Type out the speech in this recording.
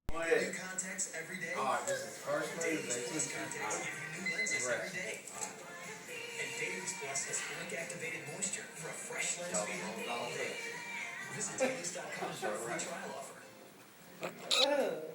New contacts every day. This is first Dailies Plus contacts give you new lenses every day. And Dailies Plus has blink-activated moisture for a fresh lens feeling all day. Visit Dailies.com for a free trial offer.